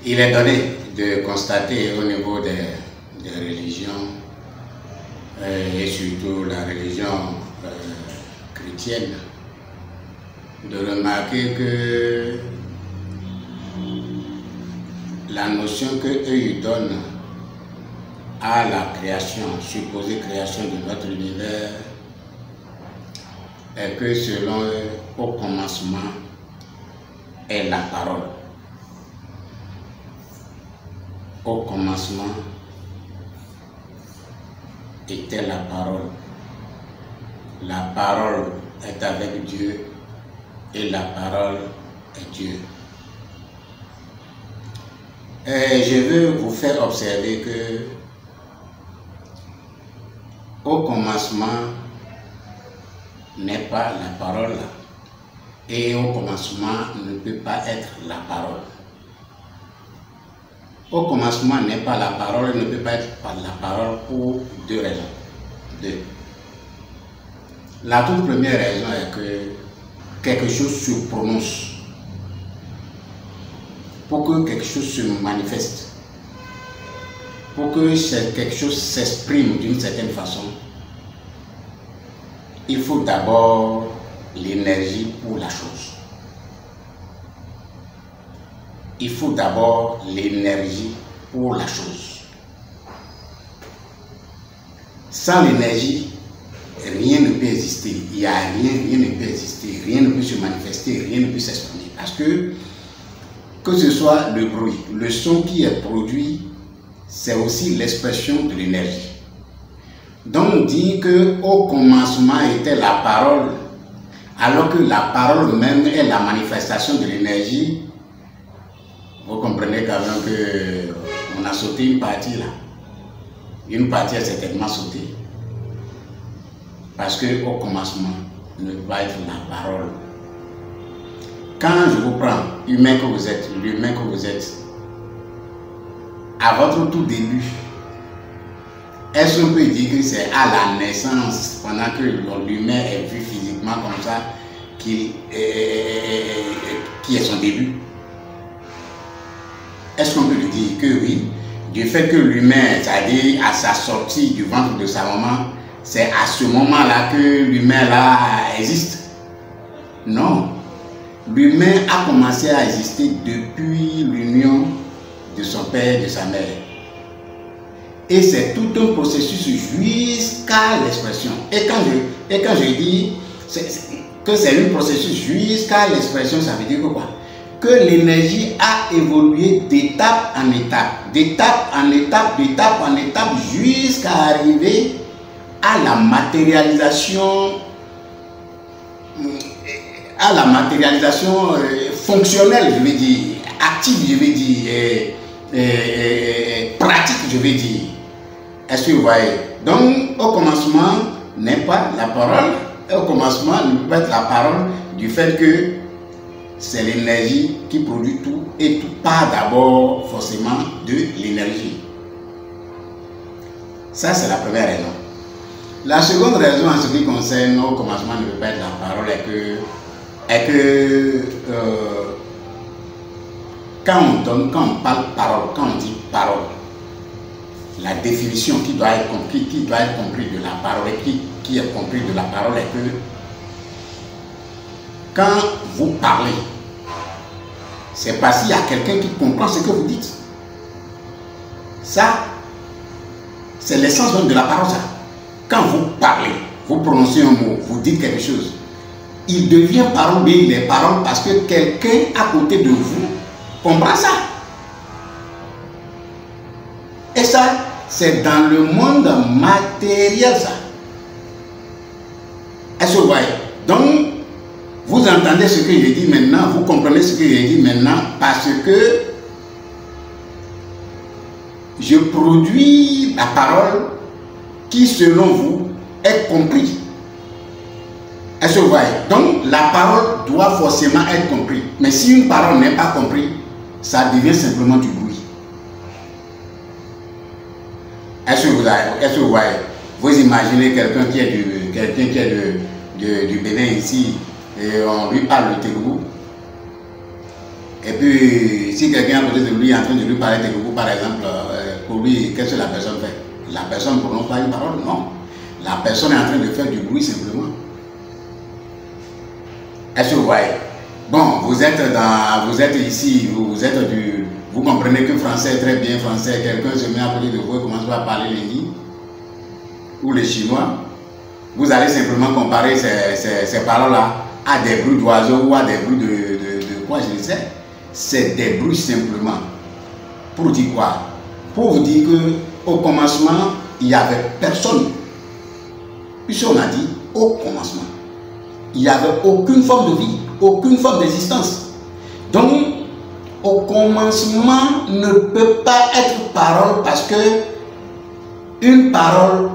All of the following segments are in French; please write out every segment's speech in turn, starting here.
Il est donné de constater au niveau des religions, et surtout la religion chrétienne, de remarquer que la notion qu'eux ils donnent à la création, supposée création de notre univers, est que selon eux, au commencement est la parole. Au commencement était la parole. La parole est avec Dieu et la parole est Dieu. Et je veux vous faire observer que au commencement n'est pas la parole et au commencement ne peut pas être la parole. Au commencement n'est pas la parole et ne peut pas être la parole pour deux raisons. Deux. La toute première raison est que quelque chose se prononce. Pour que quelque chose se manifeste, pour que quelque chose s'exprime d'une certaine façon, il faut d'abord l'énergie pour la chose. Il faut d'abord l'énergie pour la chose. Sans l'énergie, rien ne peut exister. Il n'y a rien ne peut exister, rien ne peut se manifester, rien ne peut s'exprimer. Parce que ce soit le bruit, le son qui est produit, c'est aussi l'expression de l'énergie. Donc dire qu'au commencement était la parole, alors que la parole même est la manifestation de l'énergie, vous comprenez quand même qu'on a sauté une partie là. Une partie a certainement sauté. Parce qu'au commencement ne va être la parole. Quand je vous prends, humain que vous êtes, l'humain que vous êtes, à votre tout début, est-ce qu'on peut dire que c'est à la naissance, pendant que l'humain est vu physiquement comme ça, qui est son début? Est-ce qu'on peut lui dire que oui, du fait que l'humain, c'est-à-dire à sa sortie du ventre de sa maman, c'est à ce moment-là que l'humain là existe? Non. L'humain a commencé à exister depuis l'union de son père et de sa mère. Et c'est tout un processus jusqu'à l'expression. Et quand je dis que c'est un processus jusqu'à l'expression, ça veut dire que quoi? Que l'énergie a évolué d'étape en étape, d'étape en étape, d'étape en étape, jusqu'à arriver à la matérialisation fonctionnelle, je vais dire, active, je vais dire, pratique, je vais dire. Est-ce que vous voyez? Donc, au commencement n'est pas la parole, et au commencement ne peut pas être la parole du fait que c'est l'énergie qui produit tout, et tout part d'abord forcément de l'énergie. Ça, c'est la première raison. La seconde raison en ce qui concerne au commencement ne peut pas être la parole est que quand on parle parole, quand on dit parole, la définition qui doit être comprise de la parole et qui est comprise de la parole est que quand vous parlez, c'est parce qu'il y a quelqu'un qui comprend ce que vous dites. Ça, c'est l'essence même de la parole, ça. Quand vous parlez, vous prononcez un mot, vous dites quelque chose, il devient parole, mais il est parole parce que quelqu'un à côté de vous comprend ça. Et ça, c'est dans le monde matériel, ça. Est-ce que vous voyez? Donc, vous entendez ce que je dis maintenant, vous comprenez ce que je dis maintenant, parce que je produis la parole qui, selon vous, est comprise. Est-ce que vous voyez? Donc, la parole doit forcément être comprise. Mais si une parole n'est pas comprise, ça devient simplement du bruit. Est-ce que vous voyez? Vous imaginez quelqu'un qui est du Bénin ici, et on lui parle le Tégoubou. Et puis, si quelqu'un à côté de lui est en train de lui parler de vous, par exemple, pour lui, qu'est-ce que la personne fait? La personne ne prononce pas une parole, non. La personne est en train de faire du bruit simplement. Est-ce que vous voyez? Bon, vous êtes ici, vous comprenez que le français est très bien français, quelqu'un se met à côté de vous et commence à parler l'hindi ou le chinois. Vous allez simplement comparer ces paroles-là à des bruits d'oiseaux ou à des bruits de quoi, je ne sais. C'est des bruits simplement. Pour dire quoi? Pour vous dire qu'au commencement, il n'y avait personne. Puisqu'on a dit au commencement, il n'y avait aucune forme de vie, aucune forme d'existence. Donc, au commencement ne peut pas être parole parce que une parole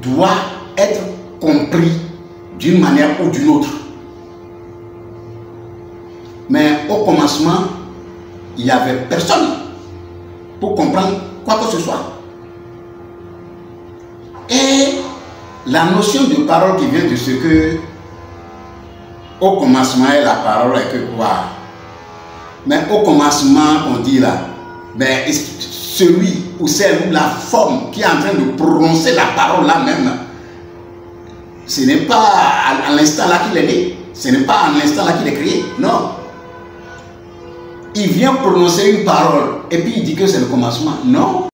doit être comprise d'une manière ou d'une autre. Mais au commencement, il n'y avait personne pour comprendre quoi que ce soit. Et la notion de parole qui vient de ce que au commencement est la parole est que quoi? Mais au commencement, on dit là, ben, celui ou celle ou la forme qui est en train de prononcer la parole là même, ce n'est pas à l'instant là qu'il est né, ce n'est pas à l'instant là qu'il est créé, non. Il vient prononcer une parole et puis il dit que c'est le commencement. Non.